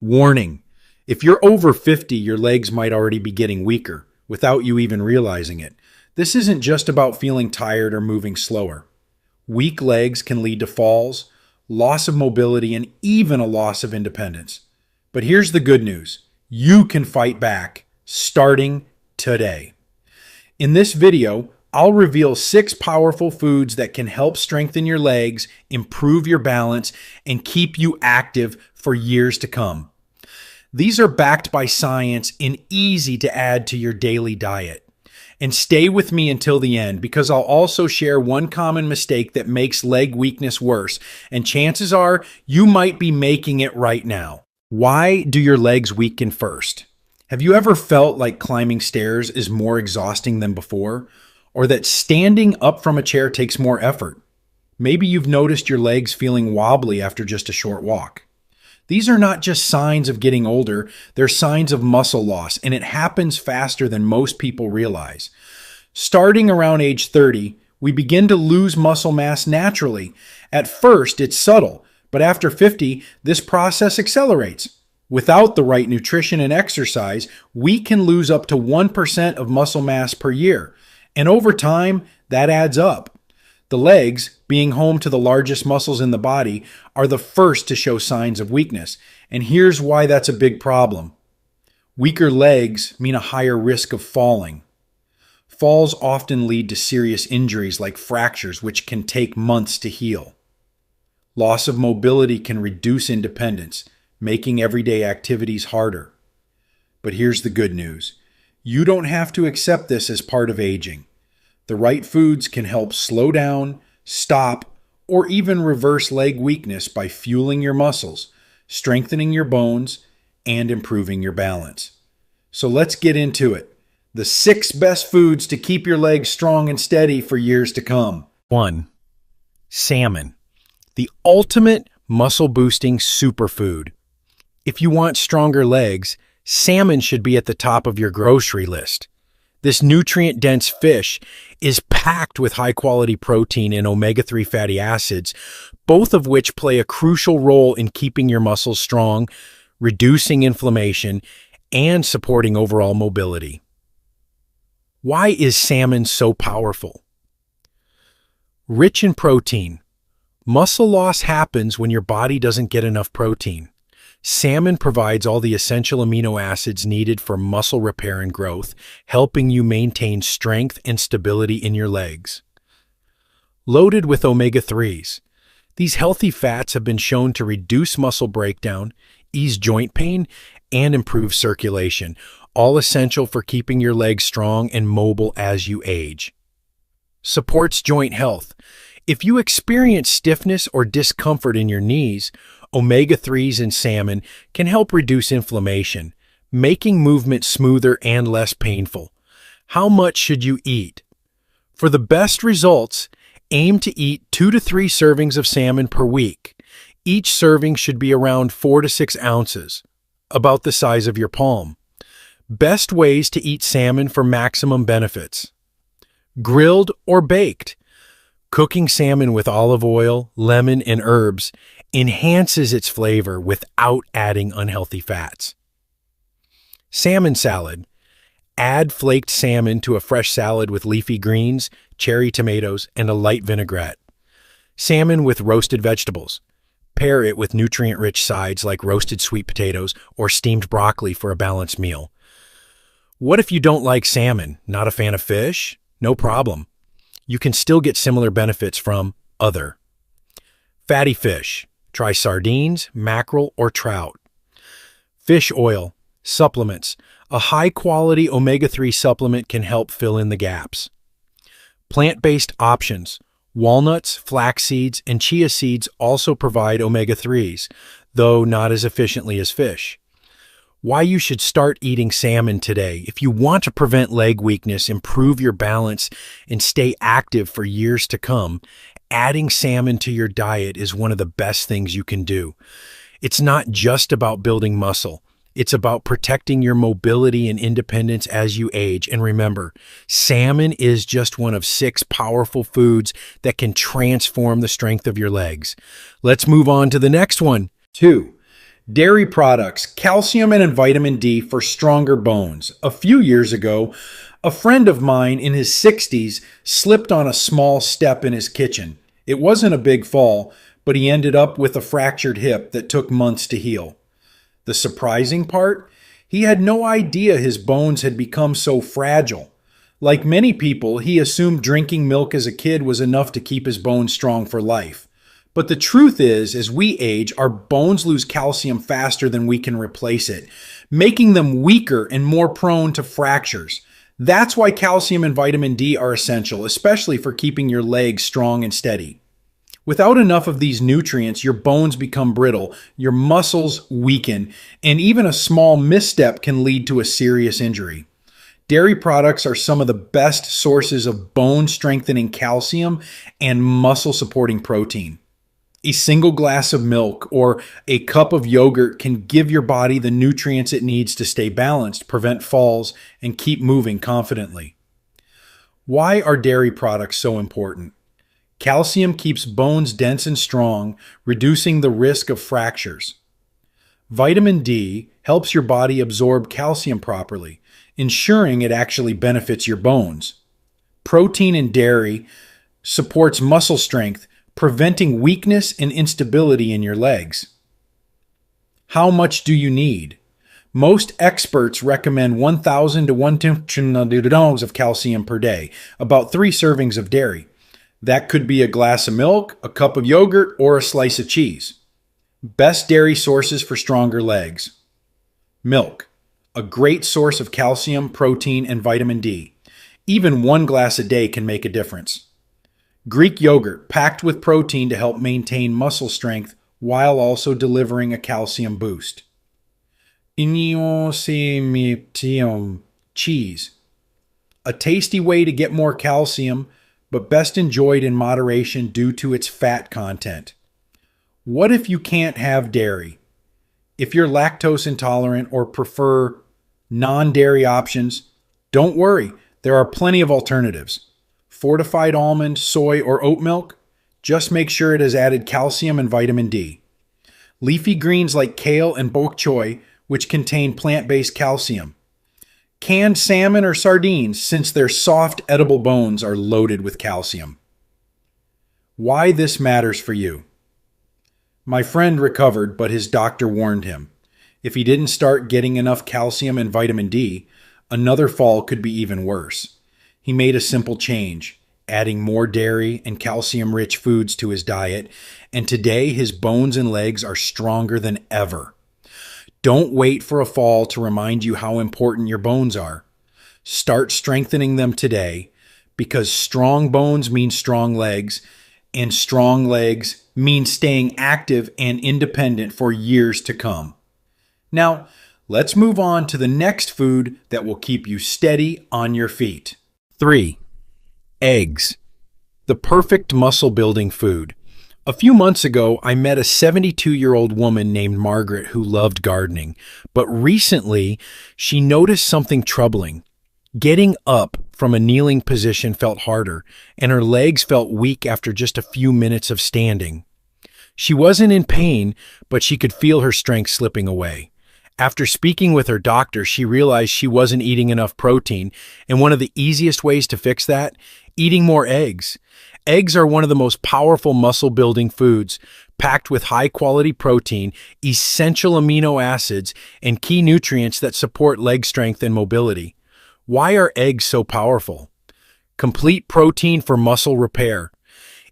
Warning: if you're over 50, your legs might already be getting weaker without you even realizing it. This isn't just about feeling tired or moving slower. Weak legs can lead to falls, loss of mobility, and even a loss of independence. But here's the good news: you can fight back, starting today. In this video, I'll reveal 6 powerful foods that can help strengthen your legs, improve your balance, and keep you active for years to come. These are backed by science and easy to add to your daily diet. And stay with me until the end, because I'll also share one common mistake that makes leg weakness worse, and chances are you might be making it right now. Why do your legs weaken first? Have you ever felt like climbing stairs is more exhausting than before? Or that standing up from a chair takes more effort? Maybe you've noticed your legs feeling wobbly after just a short walk. These are not just signs of getting older, they're signs of muscle loss, and it happens faster than most people realize. Starting around age 30, we begin to lose muscle mass naturally. At first, it's subtle, but after 50, this process accelerates. Without the right nutrition and exercise, we can lose up to 1% of muscle mass per year. And over time, that adds up. The legs, being home to the largest muscles in the body, are the first to show signs of weakness. And here's why that's a big problem. Weaker legs mean a higher risk of falling. Falls often lead to serious injuries like fractures, which can take months to heal. Loss of mobility can reduce independence, making everyday activities harder. But here's the good news. You don't have to accept this as part of aging. The right foods can help slow down, stop, or even reverse leg weakness by fueling your muscles, strengthening your bones, and improving your balance. So let's get into it. The 6 best foods to keep your legs strong and steady for years to come. 1. Salmon, the ultimate muscle-boosting superfood. If you want stronger legs, salmon should be at the top of your grocery list. This nutrient-dense fish is packed with high-quality protein and omega-3 fatty acids, both of which play a crucial role in keeping your muscles strong, reducing inflammation, and supporting overall mobility. Why is salmon so powerful? Rich in protein. Muscle loss happens when your body doesn't get enough protein. Salmon provides all the essential amino acids needed for muscle repair and growth, helping you maintain strength and stability in your legs. Loaded with omega-3s. These healthy fats have been shown to reduce muscle breakdown, ease joint pain, and improve circulation, all essential for keeping your legs strong and mobile as you age. Supports joint health. If you experience stiffness or discomfort in your knees, omega-3s in salmon can help reduce inflammation, making movement smoother and less painful. How much should you eat? For the best results, aim to eat 2 to 3 servings of salmon per week. Each serving should be around 4 to 6 ounces, about the size of your palm. Best ways to eat salmon for maximum benefits. Grilled or baked. Cooking salmon with olive oil, lemon, and herbs enhances its flavor without adding unhealthy fats. Salmon salad. Add flaked salmon to a fresh salad with leafy greens, cherry tomatoes, and a light vinaigrette. Salmon with roasted vegetables. Pair it with nutrient-rich sides like roasted sweet potatoes or steamed broccoli for a balanced meal. What if you don't like salmon? Not a fan of fish? No problem. You can still get similar benefits from other. Fatty fish. Try sardines, mackerel, or trout. Fish oil. Supplements. A high-quality omega-3 supplement can help fill in the gaps. Plant-based options. Walnuts, flax seeds, and chia seeds also provide omega-3s, though not as efficiently as fish. Why you should start eating salmon today. If you want to prevent leg weakness, improve your balance, and stay active for years to come, adding salmon to your diet is one of the best things you can do. It's not just about building muscle. It's about protecting your mobility and independence as you age. And remember, salmon is just one of 6 powerful foods that can transform the strength of your legs. Let's move on to the next one. 2. Dairy products, calcium and vitamin D for stronger bones. A few years ago, a friend of mine in his 60s slipped on a small step in his kitchen. It wasn't a big fall, but he ended up with a fractured hip that took months to heal. The surprising part? He had no idea his bones had become so fragile. Like many people, he assumed drinking milk as a kid was enough to keep his bones strong for life. But the truth is, as we age, our bones lose calcium faster than we can replace it, making them weaker and more prone to fractures. That's why calcium and vitamin D are essential, especially for keeping your legs strong and steady. Without enough of these nutrients, your bones become brittle, your muscles weaken, and even a small misstep can lead to a serious injury. Dairy products are some of the best sources of bone-strengthening calcium and muscle-supporting protein. A single glass of milk or a cup of yogurt can give your body the nutrients it needs to stay balanced, prevent falls, and keep moving confidently. Why are dairy products so important? Calcium keeps bones dense and strong, reducing the risk of fractures. Vitamin D helps your body absorb calcium properly, ensuring it actually benefits your bones. Protein in dairy supports muscle strength, preventing weakness and instability in your legs. How much do you need? Most experts recommend 1,000 to 1,200 of calcium per day, about 3 servings of dairy. That could be a glass of milk, a cup of yogurt, or a slice of cheese. Best dairy sources for stronger legs. Milk, a great source of calcium, protein, and vitamin D. Even 1 glass a day can make a difference. Greek yogurt, packed with protein to help maintain muscle strength while also delivering a calcium boost. Cheese, a tasty way to get more calcium, but best enjoyed in moderation due to its fat content. What if you can't have dairy? If you're lactose intolerant or prefer non-dairy options, don't worry, there are plenty of alternatives. Fortified almond, soy, or oat milk, just make sure it has added calcium and vitamin D. Leafy greens like kale and bok choy, which contain plant-based calcium. Canned salmon or sardines, since their soft, edible bones are loaded with calcium. Why this matters for you. My friend recovered, but his doctor warned him. If he didn't start getting enough calcium and vitamin D, another fall could be even worse. He made a simple change, adding more dairy and calcium-rich foods to his diet, and today his bones and legs are stronger than ever. Don't wait for a fall to remind you how important your bones are. Start strengthening them today, because strong bones mean strong legs, and strong legs mean staying active and independent for years to come. Now, let's move on to the next food that will keep you steady on your feet. 3. Eggs, the perfect muscle-building food. A few months ago, I met a 72-year-old woman named Margaret who loved gardening, but recently she noticed something troubling. Getting up from a kneeling position felt harder, and her legs felt weak after just a few minutes of standing. She wasn't in pain, but she could feel her strength slipping away. After speaking with her doctor, she realized she wasn't eating enough protein, and one of the easiest ways to fix that? Eating more eggs. Eggs are one of the most powerful muscle-building foods, packed with high-quality protein, essential amino acids, and key nutrients that support leg strength and mobility. Why are eggs so powerful? Complete protein for muscle repair.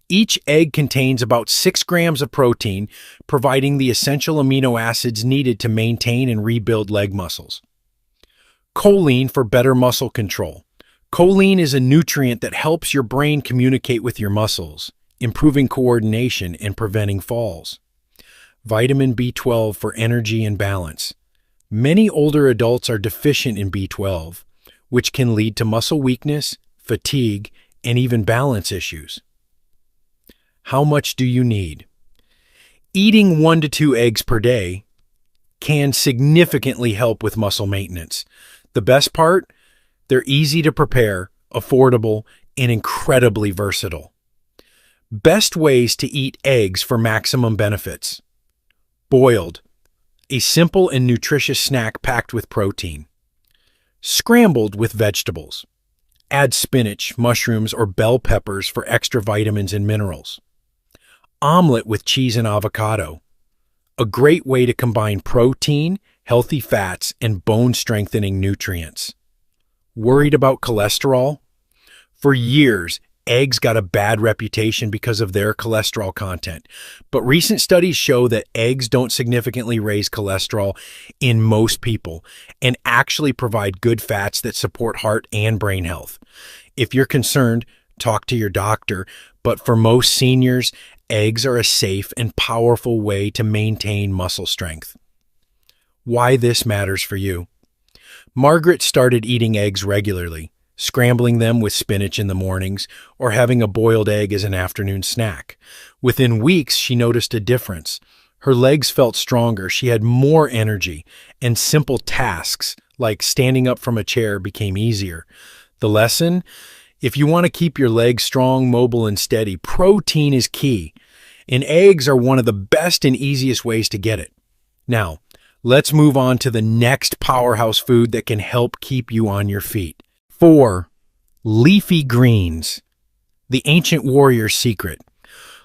Each egg contains about 6 grams of protein, providing the essential amino acids needed to maintain and rebuild leg muscles. Choline for better muscle control. Choline is a nutrient that helps your brain communicate with your muscles, improving coordination and preventing falls. Vitamin B12 for energy and balance. Many older adults are deficient in B12, which can lead to muscle weakness, fatigue, and even balance issues. How much do you need? Eating 1 to 2 eggs per day can significantly help with muscle maintenance. The best part? They're easy to prepare, affordable, and incredibly versatile. Best ways to eat eggs for maximum benefits. Boiled, a simple and nutritious snack packed with protein. Scrambled with vegetables. Add spinach, mushrooms, or bell peppers for extra vitamins and minerals. Omelet with cheese and avocado. A great way to combine protein, healthy fats, and bone-strengthening nutrients. Worried about cholesterol? For years, eggs got a bad reputation because of their cholesterol content, but recent studies show that eggs don't significantly raise cholesterol in most people and actually provide good fats that support heart and brain health. If you're concerned, talk to your doctor, but for most seniors, eggs are a safe and powerful way to maintain muscle strength. Why this matters for you. Margaret started eating eggs regularly, scrambling them with spinach in the mornings or having a boiled egg as an afternoon snack. Within weeks, she noticed a difference. Her legs felt stronger, she had more energy, and simple tasks like standing up from a chair became easier. The lesson? If you want to keep your legs strong, mobile, and steady, protein is key, and eggs are one of the best and easiest ways to get it. Now, let's move on to the next powerhouse food that can help keep you on your feet. 4. Leafy greens. The ancient warrior's secret.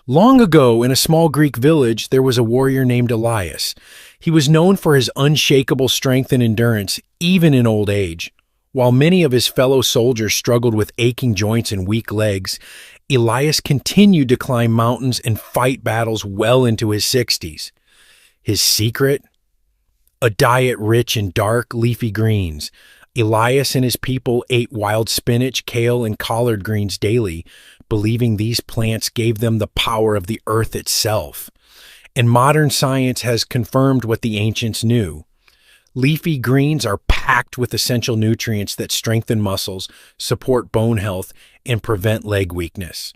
Long ago, in a small Greek village, there was a warrior named Elias. He was known for his unshakable strength and endurance, even in old age. While many of his fellow soldiers struggled with aching joints and weak legs, Elias continued to climb mountains and fight battles well into his 60s. His secret? A diet rich in dark, leafy greens. Elias and his people ate wild spinach, kale, and collard greens daily, believing these plants gave them the power of the earth itself. And modern science has confirmed what the ancients knew. Leafy greens are packed with essential nutrients that strengthen muscles, support bone health, and prevent leg weakness.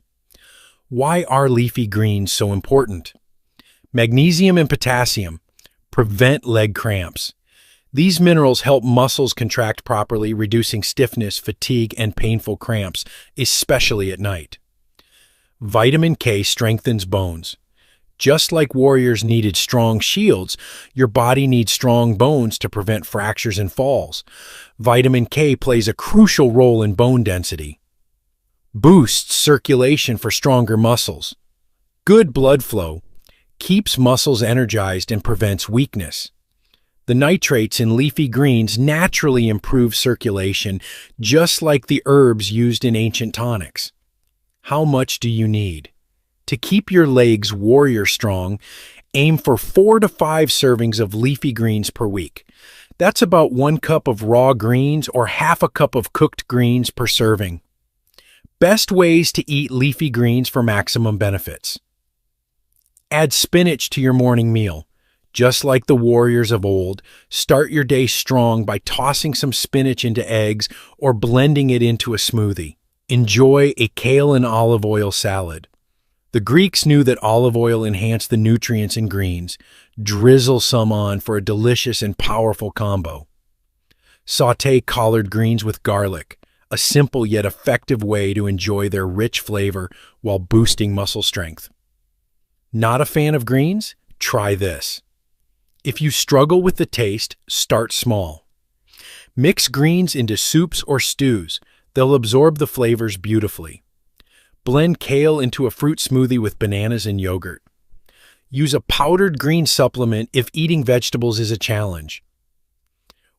Why are leafy greens so important? Magnesium and potassium prevent leg cramps. These minerals help muscles contract properly, reducing stiffness, fatigue, and painful cramps, especially at night. Vitamin K strengthens bones. Just like warriors needed strong shields, your body needs strong bones to prevent fractures and falls. Vitamin K plays a crucial role in bone density. Boosts circulation for stronger muscles. Good blood flow keeps muscles energized and prevents weakness. The nitrates in leafy greens naturally improve circulation, just like the herbs used in ancient tonics. How much do you need? To keep your legs warrior strong, aim for 4 to 5 servings of leafy greens per week. That's about 1 cup of raw greens or half a cup of cooked greens per serving. Best ways to eat leafy greens for maximum benefits. Add spinach to your morning meal. Just like the warriors of old, start your day strong by tossing some spinach into eggs or blending it into a smoothie. Enjoy a kale and olive oil salad. The Greeks knew that olive oil enhanced the nutrients in greens. Drizzle some on for a delicious and powerful combo. Sauté collard greens with garlic, a simple yet effective way to enjoy their rich flavor while boosting muscle strength. Not a fan of greens? Try this. If you struggle with the taste, start small. Mix greens into soups or stews. They'll absorb the flavors beautifully. Blend kale into a fruit smoothie with bananas and yogurt. Use a powdered green supplement if eating vegetables is a challenge.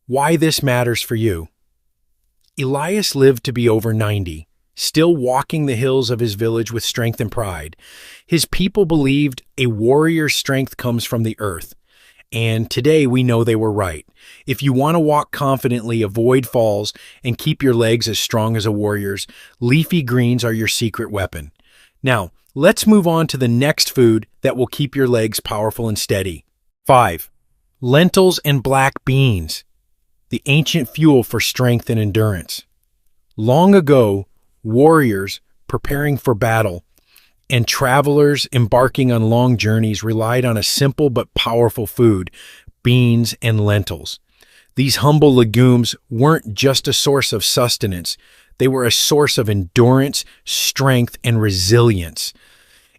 Why this matters for you. Elias lived to be over 90, still walking the hills of his village with strength and pride. His people believed a warrior's strength comes from the earth. And today we know they were right. If you want to walk confidently, avoid falls, and keep your legs as strong as a warrior's, leafy greens are your secret weapon. Now, let's move on to the next food that will keep your legs powerful and steady. 5. Lentils and black beans. The ancient fuel for strength and endurance. Long ago, warriors preparing for battle and travelers embarking on long journeys relied on a simple but powerful food, beans and lentils. These humble legumes weren't just a source of sustenance, they were a source of endurance, strength, and resilience.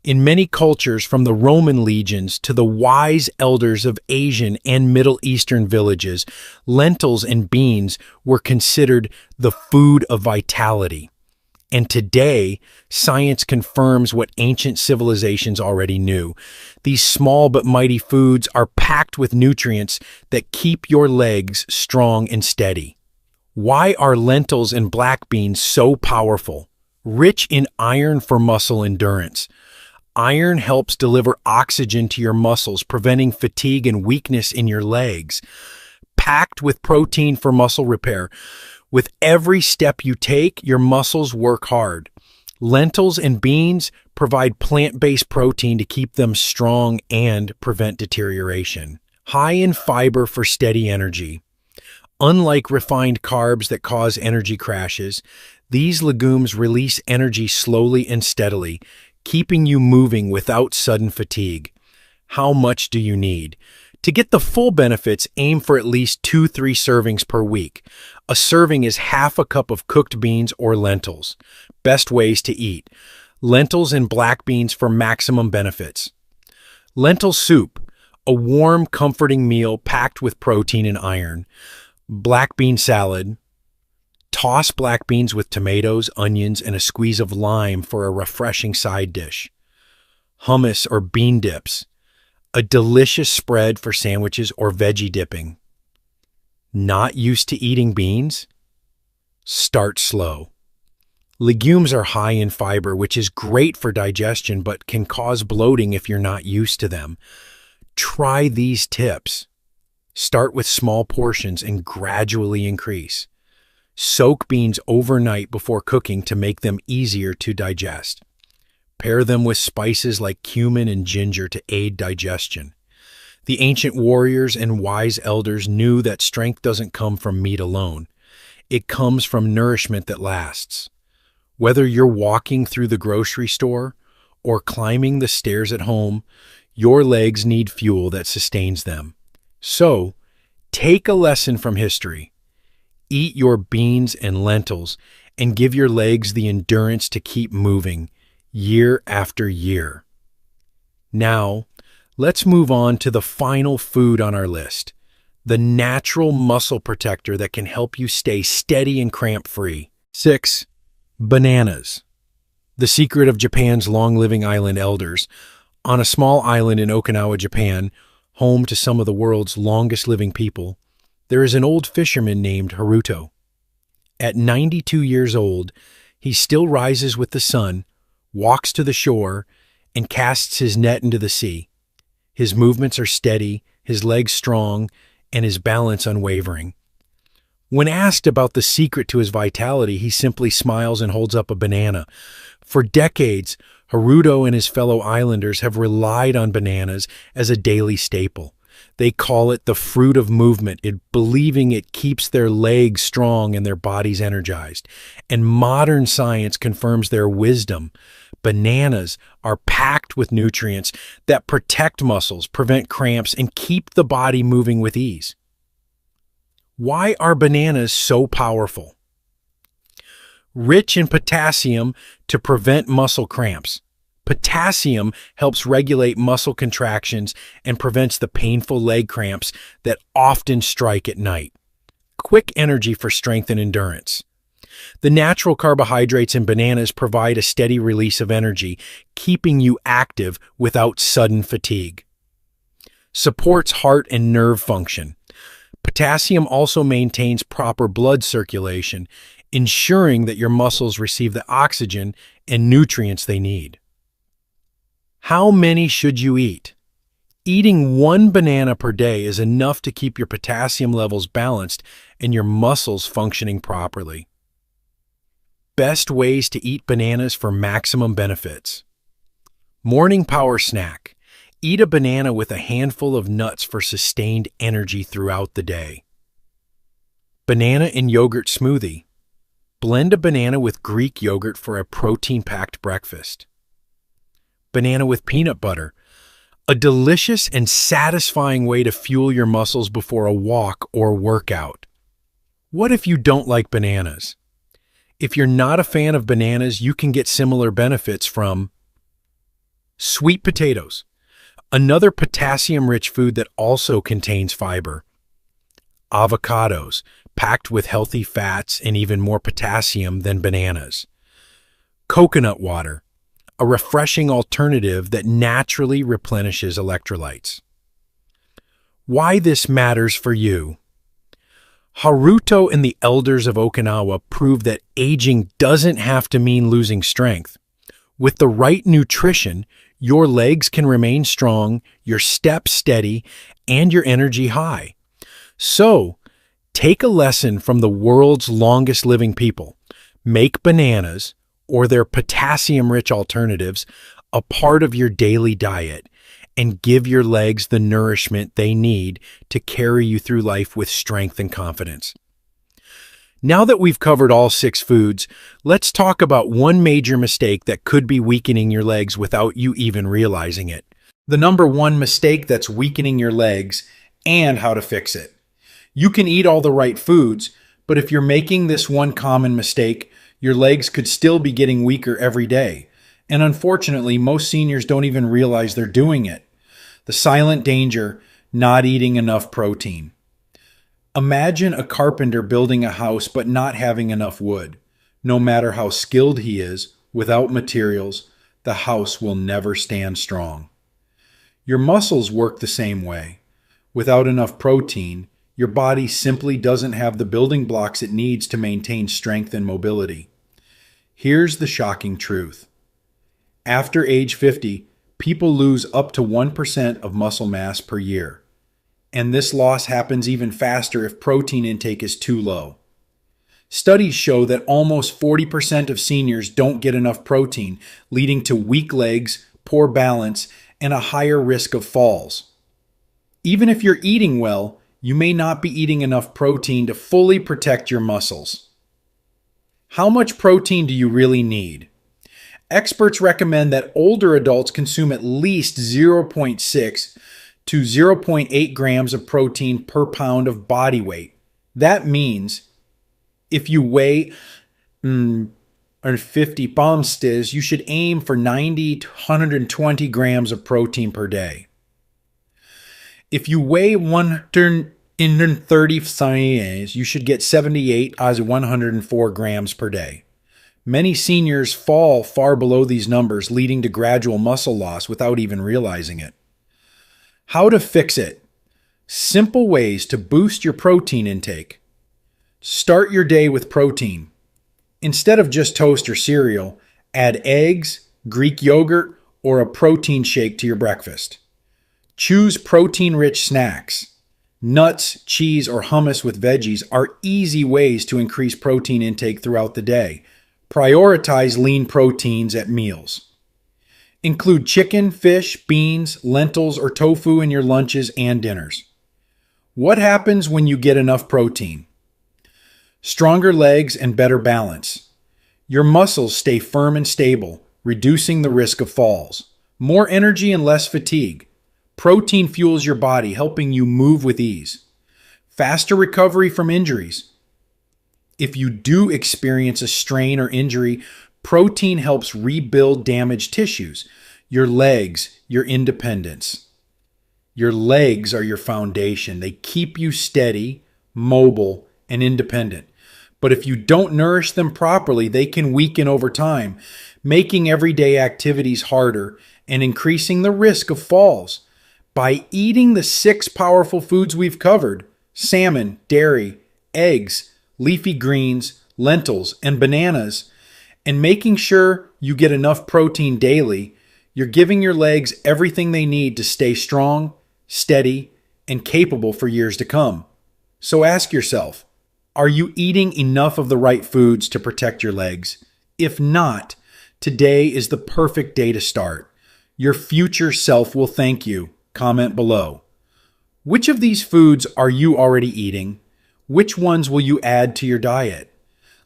In many cultures, from the Roman legions to the wise elders of Asian and Middle Eastern villages, lentils and beans were considered the food of vitality. And today, science confirms what ancient civilizations already knew. These small but mighty foods are packed with nutrients that keep your legs strong and steady. Why are lentils and black beans so powerful? Rich in iron for muscle endurance. Iron helps deliver oxygen to your muscles, preventing fatigue and weakness in your legs. Packed with protein for muscle repair. With every step you take, your muscles work hard. Lentils and beans provide plant-based protein to keep them strong and prevent deterioration. High in fiber for steady energy. Unlike refined carbs that cause energy crashes, these legumes release energy slowly and steadily, keeping you moving without sudden fatigue. How much do you need? To get the full benefits, aim for at least 2-3 servings per week. A serving is half a cup of cooked beans or lentils. Best ways to eat. Lentils and black beans for maximum benefits. Lentil soup, a warm, comforting meal packed with protein and iron. Black bean salad. Toss black beans with tomatoes, onions, and a squeeze of lime for a refreshing side dish. Hummus or bean dips. A delicious spread for sandwiches or veggie dipping. Not used to eating beans? Start slow. Legumes are high in fiber, which is great for digestion but can cause bloating if you're not used to them. Try these tips. Start with small portions and gradually increase. Soak beans overnight before cooking to make them easier to digest. Pair them with spices like cumin and ginger to aid digestion. The ancient warriors and wise elders knew that strength doesn't come from meat alone. It comes from nourishment that lasts. Whether you're walking through the grocery store or climbing the stairs at home, your legs need fuel that sustains them. So, take a lesson from history. Eat your beans and lentils and give your legs the endurance to keep moving year after year. Now, let's move on to the final food on our list, the natural muscle protector that can help you stay steady and cramp-free. 6. Bananas. The secret of Japan's long-living island elders. On a small island in Okinawa, Japan, home to some of the world's longest-living people, there is an old fisherman named Haruto. At 92 years old, he still rises with the sun, walks to the shore, and casts his net into the sea. His movements are steady, his legs strong, and his balance unwavering. When asked about the secret to his vitality, he simply smiles and holds up a banana. For decades, Haruto and his fellow islanders have relied on bananas as a daily staple. They call it the fruit of movement, believing it keeps their legs strong and their bodies energized. And modern science confirms their wisdom. Bananas are packed with nutrients that protect muscles, prevent cramps, and keep the body moving with ease. Why are bananas so powerful? Rich in potassium to prevent muscle cramps. Potassium helps regulate muscle contractions and prevents the painful leg cramps that often strike at night. Quick energy for strength and endurance. The natural carbohydrates in bananas provide a steady release of energy, keeping you active without sudden fatigue. Supports heart and nerve function. Potassium also maintains proper blood circulation, ensuring that your muscles receive the oxygen and nutrients they need. How many should you eat? Eating 1 banana per day is enough to keep your potassium levels balanced and your muscles functioning properly. Best ways to eat bananas for maximum benefits. Morning power snack. Eat a banana with a handful of nuts for sustained energy throughout the day. Banana and yogurt smoothie. Blend a banana with Greek yogurt for a protein-packed breakfast. Banana with peanut butter. A delicious and satisfying way to fuel your muscles before a walk or workout. What if you don't like bananas? If you're not a fan of bananas, you can get similar benefits from Sweet potatoes, another potassium-rich food that also contains fiber. Avocados, packed with healthy fats and even more potassium than bananas. Coconut water, a refreshing alternative that naturally replenishes electrolytes. Why this matters for you? Haruto and the elders of Okinawa proved that aging doesn't have to mean losing strength. With the right nutrition, your legs can remain strong, your steps steady, and your energy high. So, take a lesson from the world's longest living people. Make bananas, or their potassium-rich alternatives, a part of your daily diet, and give your legs the nourishment they need to carry you through life with strength and confidence. Now that we've covered all 6 foods, let's talk about one major mistake that could be weakening your legs without you even realizing it. The number 1 mistake that's weakening your legs and how to fix it. You can eat all the right foods, but if you're making this one common mistake, your legs could still be getting weaker every day. And unfortunately, most seniors don't even realize they're doing it. The silent danger, not eating enough protein. Imagine a carpenter building a house but not having enough wood. No matter how skilled he is, without materials, the house will never stand strong. Your muscles work the same way. Without enough protein, your body simply doesn't have the building blocks it needs to maintain strength and mobility. Here's the shocking truth. After age 50, people lose up to 1% of muscle mass per year. And this loss happens even faster if protein intake is too low. Studies show that almost 40% of seniors don't get enough protein, leading to weak legs, poor balance, and a higher risk of falls. Even if you're eating well, you may not be eating enough protein to fully protect your muscles. How much protein do you really need? Experts recommend that older adults consume at least 0.6 to 0.8 grams of protein per pound of body weight. That means if you weigh 50 pounds, you should aim for 90 to 120 grams of protein per day. If you weigh 130 pounds, you should get 78 as 104 grams per day. Many seniors fall far below these numbers, leading to gradual muscle loss without even realizing it. How to fix it? Simple ways to boost your protein intake. Start your day with protein. Instead of just toast or cereal, add eggs, Greek yogurt, or a protein shake to your breakfast. Choose protein-rich snacks. Nuts, cheese, or hummus with veggies are easy ways to increase protein intake throughout the day. Prioritize lean proteins at meals. Include chicken, fish, beans, lentils, or tofu in your lunches and dinners. What happens when you get enough protein? Stronger legs and better balance. Your muscles stay firm and stable, reducing the risk of falls. More energy and less fatigue. Protein fuels your body, helping you move with ease. Faster recovery from injuries. If you do experience a strain or injury, protein helps rebuild damaged tissues. Your legs, your independence. Your legs are your foundation. They keep you steady, mobile, and independent. But if you don't nourish them properly, they can weaken over time, making everyday activities harder and increasing the risk of falls. By eating the 6 powerful foods we've covered, salmon, dairy, eggs, leafy greens, lentils, and bananas, and making sure you get enough protein daily, you're giving your legs everything they need to stay strong, steady, and capable for years to come. So ask yourself, are you eating enough of the right foods to protect your legs? If not, today is the perfect day to start. Your future self will thank you. Comment below. Which of these foods are you already eating? Which ones will you add to your diet?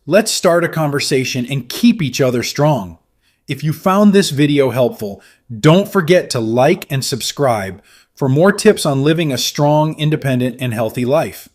Let's start a conversation and keep each other strong. If you found this video helpful, don't forget to like and subscribe for more tips on living a strong, independent, and healthy life.